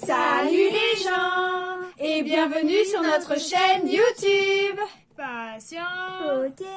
Salut les gens et bienvenue sur notre chaîne YouTube Passion Pokémon.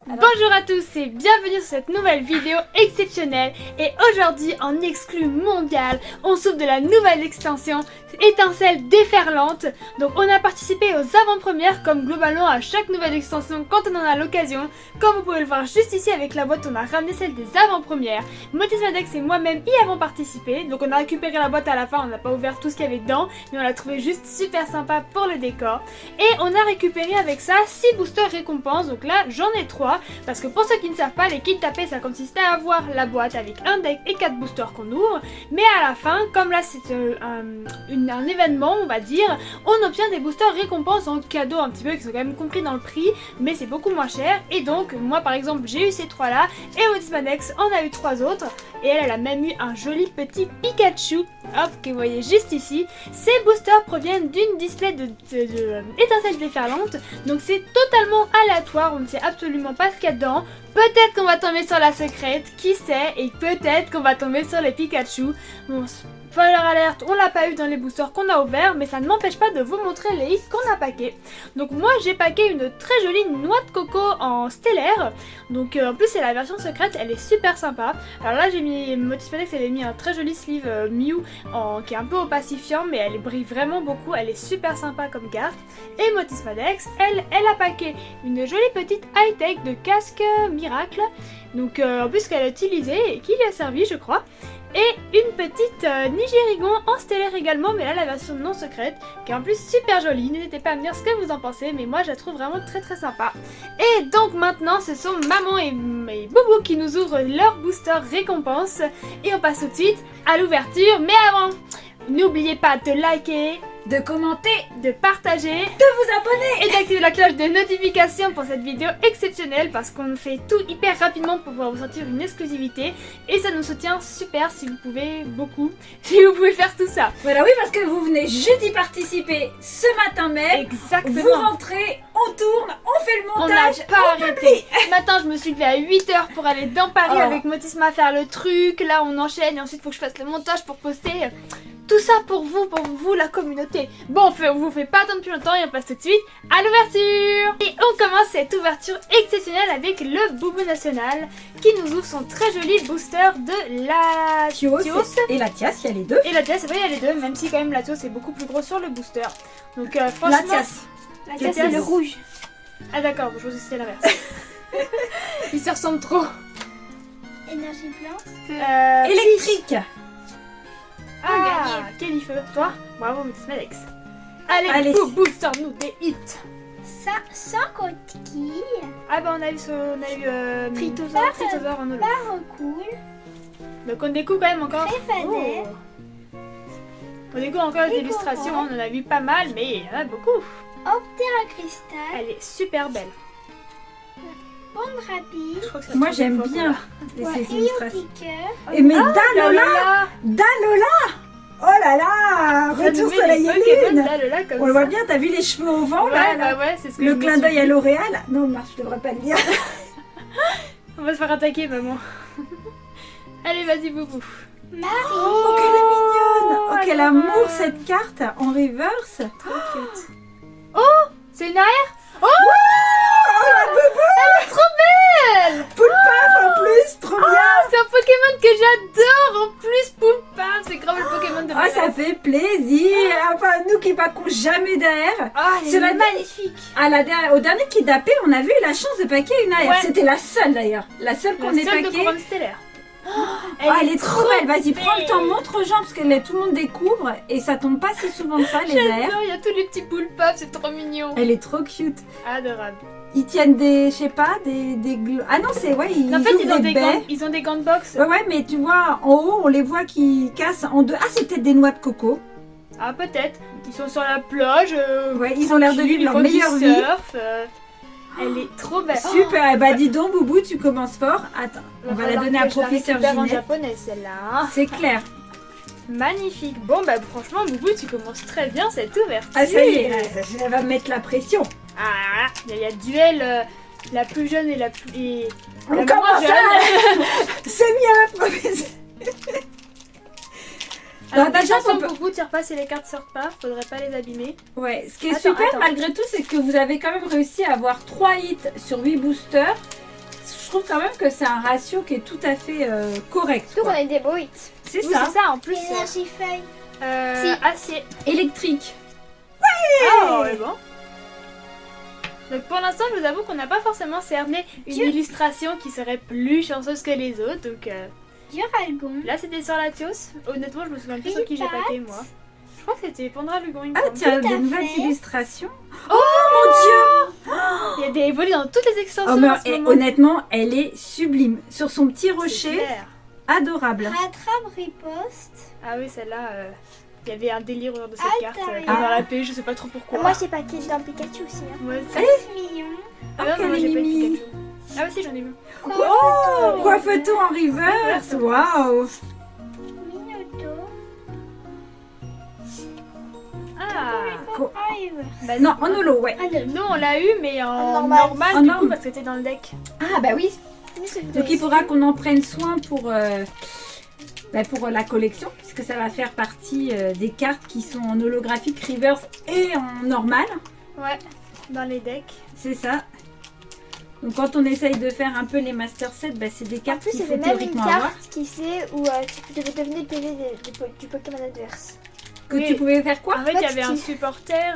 Bonjour à tous et bienvenue sur cette nouvelle vidéo exceptionnelle. Et aujourd'hui en exclu mondial, on s'ouvre de la nouvelle extension Étincelle déferlante. Donc on a participé aux avant-premières comme globalement à chaque nouvelle extension quand on en a l'occasion. Comme vous pouvez le voir juste ici avec la boîte, on a ramené celle des avant-premières. Motismadex et moi-même y avons participé. Donc on a récupéré la boîte à la fin, on n'a pas ouvert tout ce qu'il y avait dedans, mais on l'a trouvé juste super sympa pour le décor. Et on a récupéré avec ça 6 boosters récompenses. Donc là j'en ai 3. Parce que pour ceux qui ne savent pas, les kits tapés ça consistait à avoir la boîte avec un deck et 4 boosters qu'on ouvre. Mais à la fin, comme là c'est un événement on va dire, on obtient des boosters récompenses en cadeau un petit peu qui sont quand même compris dans le prix. Mais c'est beaucoup moins cher. Et donc moi par exemple j'ai eu ces 3 là. Et Motismadex en a eu 3 autres. Et elle a même eu un joli petit Pikachu. Hop, que vous voyez juste ici. Ces boosters proviennent d'une display de étincelle déferlante. Donc c'est totalement aléatoire, on ne sait absolument pas ce qu'il y a dedans. Peut-être qu'on va tomber sur la secrète, qui sait, et peut-être qu'on va tomber sur les Pikachu. Bon, spoiler alerte, on l'a pas eu dans les boosters qu'on a ouverts, mais ça ne m'empêche pas de vous montrer les hits qu'on a paqués. Donc moi j'ai paqué une très jolie noix de coco en stellaire. Donc en plus c'est la version secrète, elle est super sympa. Alors là j'ai mis, Motismadex elle a mis un très joli sleeve Mew qui est un peu opacifiant, mais elle brille vraiment beaucoup, elle est super sympa comme carte. Et Motismadex, elle a paqué une jolie petite high-tech de casque miracle. Donc en plus qu'elle a utilisé et qui lui a servi je crois. Et une petite Nigérigon en stellaire également, mais là la version non secrète, qui est en plus super jolie. N'hésitez pas à me dire ce que vous en pensez, mais moi je la trouve vraiment très très sympa. Et donc maintenant ce sont Maman et Boubou qui nous ouvrent leur booster récompense. Et on passe tout de suite à l'ouverture, mais avant, n'oubliez pas de liker, De commenter, de partager, de vous abonner et d'activer la cloche de notification pour cette vidéo exceptionnelle parce qu'on fait tout hyper rapidement pour pouvoir vous sortir une exclusivité et ça nous soutient super si vous pouvez, beaucoup, si vous pouvez faire tout ça. Voilà, oui, parce que vous venez juste y participer ce matin même. Exactement. Vous rentrez, on tourne, on fait le On n'a montage, pas arrêté. Ce matin, je me suis levée à 8h pour aller dans Paris avec Motisma faire le truc. Là, on enchaîne et ensuite, il faut que je fasse le montage pour poster. Tout ça pour vous, la communauté. Bon, on vous fait pas attendre plus longtemps et on passe tout de suite à l'ouverture. Et on commence cette ouverture exceptionnelle avec le Boubou National qui nous ouvre son très joli booster de la Tios et la Tias, il y a les deux. Et la Tias, c'est vrai, il y a les deux, même si quand même la Tios est beaucoup plus gros sur le booster. Donc franchement... La Tias, c'est le rouge. Ah d'accord, je pensais que c'était l'inverse. Ils se ressemblent trop. Énergie plante. Électrique. Ah, quel feu. Toi, bravo Motismadex. Allez. Boubou, sors-nous des hits. Ça, sans coquille. Ah bah on a eu Tritosaur en holo. Parocool. Donc on découvre quand même encore. Tréfanet. On découvre encore les Et illustrations, Coran. on en a vu pas mal, mais il y en a beaucoup. Optera cristal. Elle est super belle. Bonne rapide. Je crois que c'est la Moi troisième j'aime fois bien qu'on ces illustrations. Piqueur. Et mais l'a. Dalola, Dalola. Oh là là, Ça nous retour met soleil les et Pokémon lune. Dalola comme On le ça. voit bien, t'as vu les cheveux au vent là, Ouais, bah ouais, c'est ce que je le me clin suis d'œil à dit. L'Oréal. Non, je devrais pas le dire. On va se faire attaquer, maman. Allez, vas-y, Boubou. Marie. Oh, qu'elle est mignonne. Oh, quel elle est amour mignonne. cette carte en reverse. Trop cute. Oh, c'est une arrière. Oh, Oh la boubou. elle est trop belle. Poulpaf en plus, trop bien. Ah, c'est un Pokémon que j'adore. En plus, Poulpaf, c'est grave le Pokémon de Oh, ma ça fait plaisir. Enfin, nous qui packons jamais d'AR. Ah, elle C'est est la magnifique. Au dernier kit d'AP, on a eu la chance de packer une AR. Ouais. C'était la seule d'ailleurs. La seule qu'on La ait seule de packée. couronne stellaire. Elle est trop belle. Vas-y, prends le temps, montre aux gens parce que là, tout le monde découvre et ça tombe pas si souvent que ça, les AR. J'adore, il y a tous les petits Poulpaf, c'est trop mignon. Elle est trop cute. Adorable. Ils tiennent des, je sais pas, ah non, c'est, ouais, ils En fait, ouvrent des baies. ils ont des gants de boxe. Ouais, mais tu vois, en haut, on les voit qui cassent en deux. Ah, c'est peut-être des noix de coco. Ah, peut-être. Ils sont sur la plage. Ouais, ils ont l'air de vivre ils leur font du meilleure vie. surf. Elle est trop belle. Super, eh bah dis donc, Boubou, tu commences fort. Attends, on va la donner à professeur en Ginette. japonais, celle-là. Hein. C'est clair. Magnifique. Bon, bah franchement, Boubou, tu commences très bien cette ouverture. Ah, ça y est, elle va me mettre la pression. Ah, il y a duel la plus jeune et la plus... Et On la commence moins jeune. C'est bien, professeur. Alors déjà, attention, on peut- beaucoup tire pas si les cartes sortent pas, faudrait pas les abîmer. Ouais, ce qui est Attends, super attends. malgré tout, c'est que vous avez quand même réussi à avoir 3 hits sur 8 boosters. Je trouve quand même que c'est un ratio qui est tout à fait correct. Surtout qu'on quoi. a eu des beaux hits. C'est Oui, ça. c'est ça en plus. Énergie feuille. Acier. Électrique. Oh, ouais, bon. Donc pour l'instant, je vous avoue qu'on n'a pas forcément cerné une illustration qui serait plus chanceuse que les autres. Donc Duralgon. là, c'était sur Latios. Honnêtement, je me souviens plus sur qui j'ai paqué moi. Je crois que c'était Pandra Lugon. Il me Ah semble. tiens, Tout à des nouvelles fait. illustrations. Oh mon dieu. Il y a des évolués dans toutes les extensions. Oh, mais, en ce moment. honnêtement, elle est sublime. Sur son petit C'est rocher, clair. adorable. Rattrape riposte. Ah oui, celle-là, il y avait un délire autour de cette Ah, carte t'as pendant la paix, je sais pas trop pourquoi. Moi, j'ai paqué dans Pikachu aussi. Hein. Ouais, 6 millions. Ah non, quelle moi j'ai pas eu de mimi. Pikachu. Ah oui, si, j'en ai vu. Oh, coiffetou en reverse. Waouh. Minoto. Ah Co- Ah, il veut. bah Non, en holo, ouais. Nous on l'a eu, mais en En normal, normal. En du normal. coup, parce que c'était dans le deck. Ah bah oui. Mais c'est Donc il faudra qu'on en prenne soin pour la collection, puisque ça va faire partie des cartes qui sont en holographique, reverse et en normal. Ouais, dans les decks. C'est ça. Donc quand on essaye de faire un peu les master sets, bah, c'est des En cartes plus, qu'il il y faut avait même une théoriquement avoir. carte qui sait où tu devais devenir le PV du Pokémon adverse. Que Oui. tu pouvais faire quoi? En fait, il y avait qui- un supporter,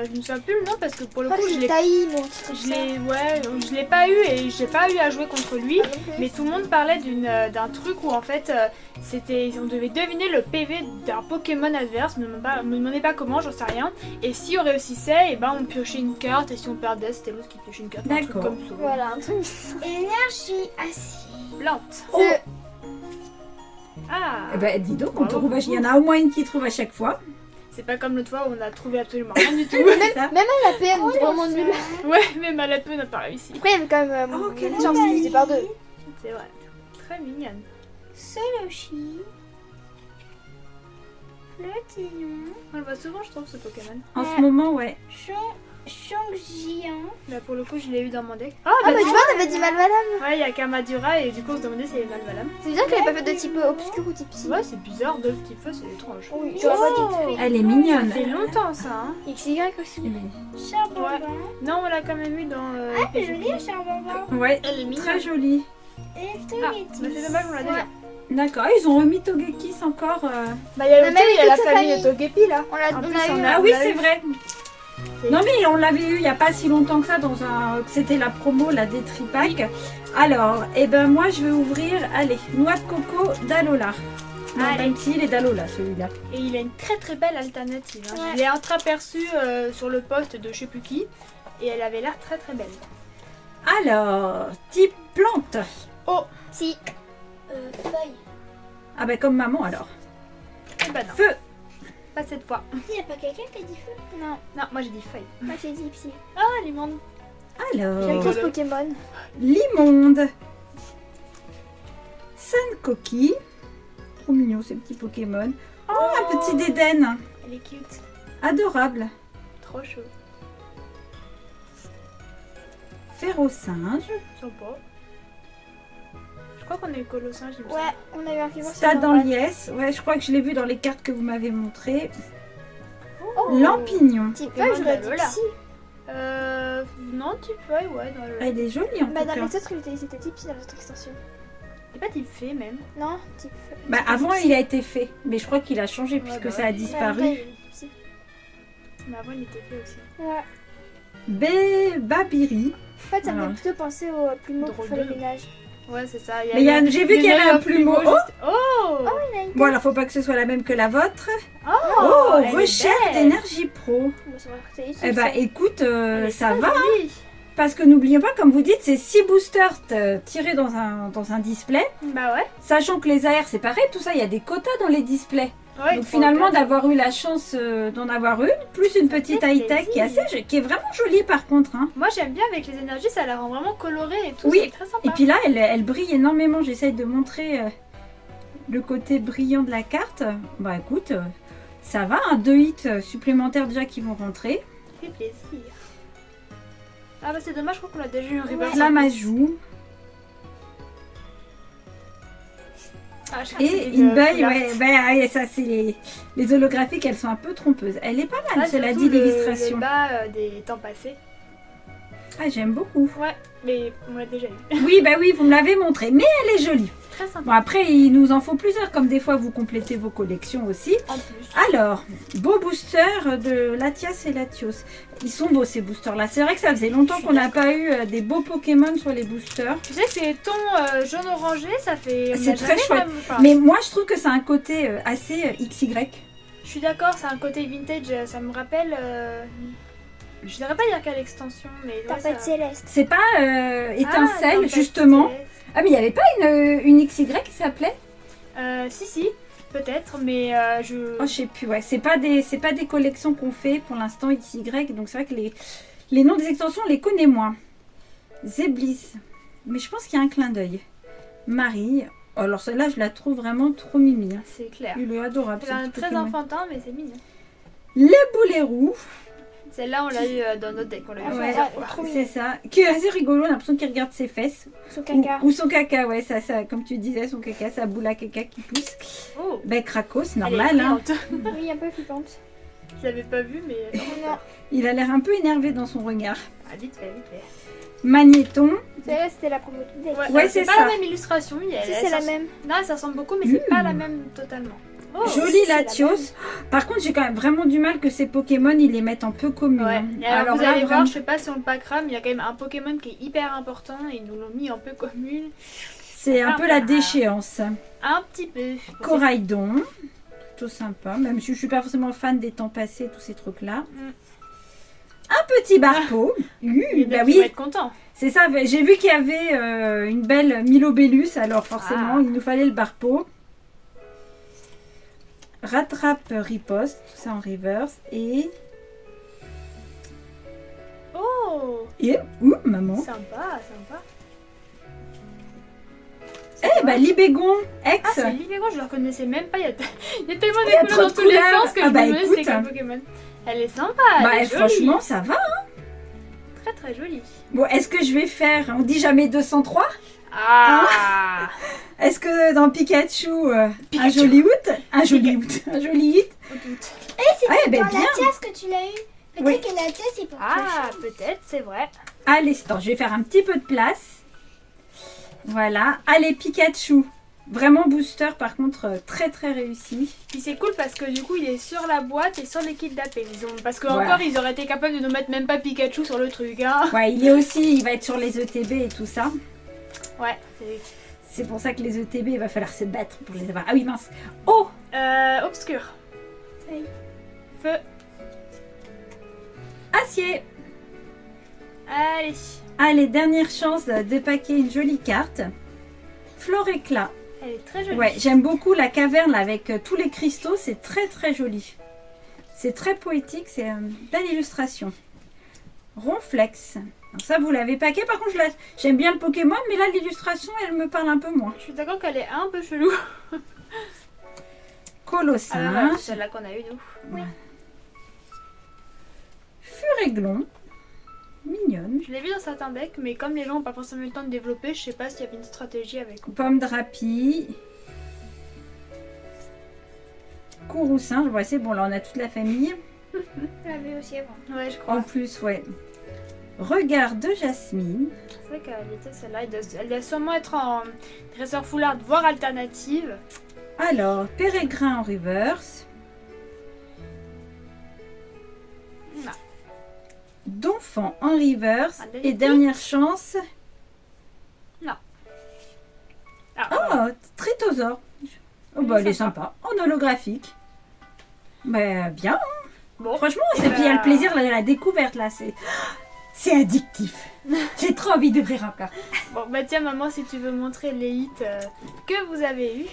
je me souviens plus le nom parce que pour le Je crois coup, que je c'est l'ai Taïm ou un truc comme ça. je l'ai pas eu et j'ai pas eu à jouer contre lui. Ah, non plus. Mais tout le monde parlait d'un truc où en fait on devait deviner le PV d'un Pokémon adverse, me demandez pas comment, j'en sais rien. Et si on réussissait, et ben on piochait une carte et si on perdait c'était l'autre qui piochait une carte. Un truc D'accord. comme ça. Voilà, un truc. Énergie acier. Plante. Oh. Ah Eh ben dis donc, on Bravo. trouve, il y en a au moins une qui trouve à chaque fois. C'est pas comme l'autre fois où on a trouvé absolument rien du tout. C'est ça. Même à la paix, on était vraiment nuls. Ouais, même à la peu on n'a pas réussi. Après, il y avait quand même Oh, quelle une chance de diviser par deux. C'est vrai. Très mignonne. Solochi. Flotillon. On le voit souvent je trouve ce Pokémon. En ce moment, ouais. Chongjian. Là pour le coup je l'ai eu dans mon deck. Ah bah tu vois, on avait dit Malvalam. Ouais, il y a Kamadura et du coup on se demandait si elle est Malvalam. C'est bizarre qu'elle ait pas fait de type obscur ou type psy. Ouais, c'est bizarre, deux petits feux, c'est étrange. Oui, j'aurais pas dit. Elle est Ça mignonne. fait longtemps ça, hein. XY aussi. Eh ben, Charbonbon. Non, on l'a quand même eu dans. Ah, joli, Charbonbon. ouais, Elle est mignonne. très jolie. Et Ah, bah Togetis. c'est dommage, on l'a déjà. D'accord, ils ont remis Togekis encore. Bah, il y a, On a même eu il y a la toute sa famille de famille. Togepi là. On l'a En plus, eu. on a- Ah oui, l'a c'est eu. vrai. Non mais on l'avait eu il n'y a pas si longtemps que ça dans un. C'était la promo la des tripack. Alors, eh ben moi je vais ouvrir, allez, noix de coco d'Alola. Non, Allez. même s'il est d'Alola celui-là. Et il a une très très belle alternative. Hein. Ouais. Je l'ai entreaperçue sur le poste de je sais plus qui. Et elle avait l'air très très belle. Alors, type plante. Oh, Si. Feuille. Ah ben comme maman alors. eh ben non, Feu. pas cette fois. Il n'y a pas quelqu'un qui a dit feu. Non, Non, moi j'ai dit feuille. moi j'ai dit psy. Ah, les mondes. J'ai Alors, tous Pokémon. Limonde. Sunkoki. Trop mignon ces petits Pokémon. Oh, un petit Dédène. Elle est cute. Adorable. Trop chaud. Férocinge. Sympa. Je crois qu'on a eu Colossinge, il me Ouais, semble. on a eu un river. Stade en liesse. Ouais, je crois que je l'ai vu dans les cartes que vous m'avez montrées. Oh. Lampignon. Type Pokémon feuille, j'aurais dit d'Alola. psy. Non, type feuille, ouais. Dans le... Elle est jolie en Bah tout dans cas. les autres, c'était type psy dans l'autre extension. C'est pas type fée même. Non, type feuille. Bah, avant il a été fait, mais je crois qu'il a changé puisque bah ça a ouais. disparu. Mais avant il était fait aussi. Ouais. Babiri. En fait, ça me Alors. fait plutôt penser au plumeau pour faire le Drôle de- ménage. Ouais, c'est ça. Mais j'ai vu qu'il y avait un plumeau. Oh, juste- Oh, bon alors faut pas que ce soit la même que la vôtre. Oh, elle est recherche belle. d'énergie pro. Bon, ça va rester utile, Eh bah ça. écoute, Elle est ça très va. jolie. Parce que n'oublions pas, comme vous dites, c'est 6 boosters tirés dans un display. Bah ouais. Sachant que les AR c'est pareil, tout ça, il y a des quotas dans les displays. Ouais, Donc faut finalement regarder. d'avoir eu la chance d'en avoir une, plus une petite fait high-tech qui est vraiment jolie par contre. Hein. Moi j'aime bien avec les énergies, ça la rend vraiment colorée et tout. Oui. C'est très sympa. Et puis là, elle brille énormément. J'essaye de montrer le côté brillant de la carte. Bah écoute, ça va, 2 hits supplémentaires déjà qui vont rentrer. Ça fait plaisir. Ah bah c'est dommage, je crois qu'on l'a déjà eu en reverse. Flamajou. Ah, je crois que c'est Et des, une baille, full art. ouais, ça c'est les holographiques, elles sont un peu trompeuses. Elle est pas mal, Ah, cela surtout dit, l'illustration. Le bas des temps passés. Ah, j'aime beaucoup. Ouais, mais on l'a déjà eu. Oui, bah oui, vous me l'avez montré, mais elle est jolie. Très sympa. Bon, après, il nous en faut plusieurs, comme des fois vous complétez vos collections aussi. En plus. Alors, beau booster de Latias et Latios. Ils sont beaux ces boosters-là. C'est vrai que ça faisait longtemps qu'on n'a pas eu des beaux Pokémon sur les boosters. Tu sais, ces tons jaune orangé, ça fait. on C'est a très jamais chouette. vraiment- enfin, Mais moi, je trouve que c'est un côté assez XY. Je suis d'accord, c'est un côté vintage, ça me rappelle. Je dirais pas dire quelle extension, mais. ouais, T'as pas de ça- céleste. C'est pas étincelle, Tempête justement. Céleste. Ah, mais il n'y avait pas une XY qui s'appelait? Si, peut-être, mais je. Oh, je sais plus, ouais. C'est pas des collections qu'on fait pour l'instant XY. Donc, c'est vrai que les noms des extensions, on les connaît moins. Zeblis. Mais je pense qu'il y a un clin d'œil. Marie. Alors, celle-là, je la trouve vraiment trop mimi. Hein. C'est clair. Il est adorable. C'est ce petit très Pokémon. enfantin, mais c'est mignon. Les boulets roux. Celle-là, on l'a eu dans notre deck, on l'a eu Ouais, plusieurs fois. trop c'est ça. Qui est assez rigolo. On a l'impression qu'il regarde ses fesses. Son caca. Ou son caca, ouais. Ça, comme tu disais, son caca, sa boule à caca qui pousse. Oh, Ben, Krakos, elle est normal. Hein. brillante. Oui, un peu flippante. Je l'avais pas vu, mais. Non, Il a l'air un peu énervé dans son regard. Ah, vite fait, vite fait. Magnéton. celle-là c'était la promo du deck. Ouais, c'est pas ça. la même illustration. Si, c'est la même. Non, ça ressemble beaucoup, mais c'est pas la même totalement. Oh, Joli si, c'est la Latios. Par contre, j'ai quand même vraiment du mal que ces Pokémon, ils les mettent en peu commun. Ouais. hein. Et alors, vous là, allez voir, vraiment, je sais pas si on le packera, mais il y a quand même un Pokémon qui est hyper important et ils nous l'ont mis en peu commune. c'est un peu la déchéance. Un petit peu. Coraidon. Plutôt sympa. Même si je suis pas forcément fan des temps passés, tous ces trucs-là. Un petit Barpo. Il bah va oui, être content. c'est ça. J'ai vu qu'il y avait une belle Milobellus. Alors forcément, Ah. il nous fallait le Barpo. Rattrape riposte. Tout ça en reverse. Et Oh, maman. sympa, sympa. Eh bah Libégon, Ah, ex. c'est Libégon, je le reconnaissais même pas. Il y a tellement Il y a de trop couleurs de dans tous les couleurs. sens que Ah je bah, me demandais écoute. c'était quel Pokémon. Elle est sympa, elle Bah est jolie. franchement, ça va. Très très jolie. Bon, est-ce que je vais faire, on dit jamais 203? Ah, Est-ce que dans Pikachu, un Pikachu. joli out? Un joli out. Un joli hit? au doute. Ouais, ben Dans bien. la tiasse que tu l'as eu. Oui. Peut-être que la tiasse est pour Ah, peut-être, c'est vrai. À l'instant, je vais faire un petit peu de place. Voilà. Allez, Pikachu. Vraiment booster, par contre, très très réussi. Puis c'est cool parce que du coup il est sur la boîte et sur les kits d'appel. Parce que Voilà. encore ils auraient été capables de nous mettre même pas Pikachu sur le truc. Hein. Ouais, il est aussi, il va être sur les ETB et tout ça. Ouais, c'est. C'est pour ça que les ETB, il va falloir se battre pour les avoir. Ah oui, mince. Oh, Obscur. Feuille. Feu. acier. Allez. Allez, dernière chance de paquer une jolie carte. Floréclat. Elle est très jolie. Ouais, j'aime beaucoup la caverne là, avec tous les cristaux, c'est très très joli. C'est très poétique, c'est une belle illustration. Ronflex. Alors ça, vous l'avez paqué. Par contre, j'aime bien le Pokémon, mais là, l'illustration, elle me parle un peu moins. Je suis d'accord qu'elle est un peu chelou. Colossinge. Ah bah, c'est celle-là qu'on a eu nous. Furéglon. Mignonne. Je l'ai vu dans certains decks, mais comme les gens n'ont pas forcément eu le temps de développer, je sais pas s'il y avait une stratégie avec. Pomme de rapie. Courroussin. Ouais, c'est bon, là, on a toute la famille. Je l'avais aussi avant. Ouais, je crois. En plus, ouais. Regard de Jasmine. C'est vrai qu'elle était celle-là. Elle doit sûrement être en dresseur foulard, voire alternative. Alors, Pérégrin en reverse. Non. Donphan en reverse. Ah, Et dernière chance. Ah, Oh, Tritosaur. Oh, bah, elle est sympa. En holographique. Bah, bien. bon. Franchement, Eh c'est puis il y a ben- le plaisir de la découverte là. C'est addictif. J'ai trop envie d'ouvrir encore. Bon, bah tiens, maman, si tu veux montrer les hits que vous avez eu.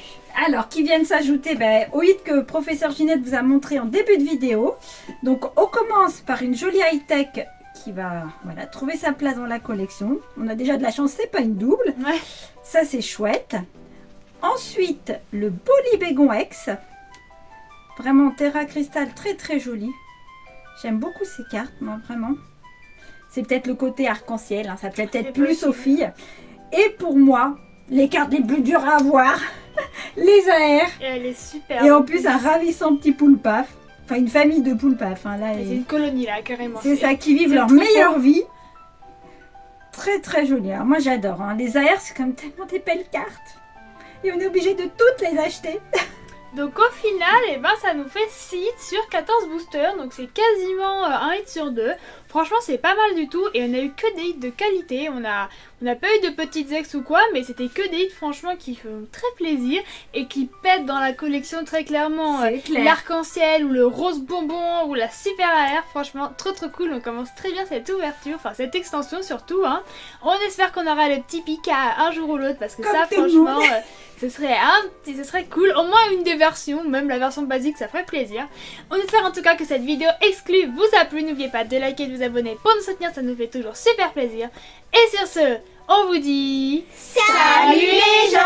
Alors, qui viennent s'ajouter au hit que professeur Ginette vous a montré en début de vidéo. Donc, on commence par une jolie high-tech qui va trouver sa place dans la collection. On a déjà de la chance, c'est pas une double. Ouais. Ça, c'est chouette. Ensuite, le beau Libégon X. Vraiment terra cristal, très très joli. J'aime beaucoup ces cartes, moi, vraiment. C'est peut-être le côté arc-en-ciel, hein, ça peut être C'est plus possible. aux filles. Et pour moi, les cartes les plus dures à avoir, les AR. Et elle est super. Et en plus, un ravissant petit poule paf. Enfin, une famille de poules paf. Hein, là, C'est une colonie là, carrément. c'est ça, qui vivent c'est leur trop meilleure beau. vie. Très très joli. Alors moi j'adore. Hein. Les AR, c'est comme tellement des belles cartes. Et on est obligé de toutes les acheter. Donc au final, eh ben, ça nous fait 6 hits sur 14 boosters, donc c'est quasiment un hit sur 2. Franchement c'est pas mal du tout et on a eu que des hits de qualité, on a pas eu de petites ex ou quoi, mais c'était que des hits franchement qui font très plaisir et qui pètent dans la collection très clairement. C'est clair. L'arc-en-ciel ou le rose bonbon ou la super AR, franchement trop cool, on commence très bien cette ouverture, enfin cette extension surtout. Hein. On espère qu'on aura le petit pic un jour ou l'autre parce que Comme ça tout le franchement... monde. ce serait cool, au moins une des versions, même la version basique, ça ferait plaisir. On espère en tout cas que cette vidéo exclue vous a plu, n'oubliez pas de liker et de vous abonner pour nous soutenir, ça nous fait toujours super plaisir. Et sur ce, on vous dit... Salut les gens!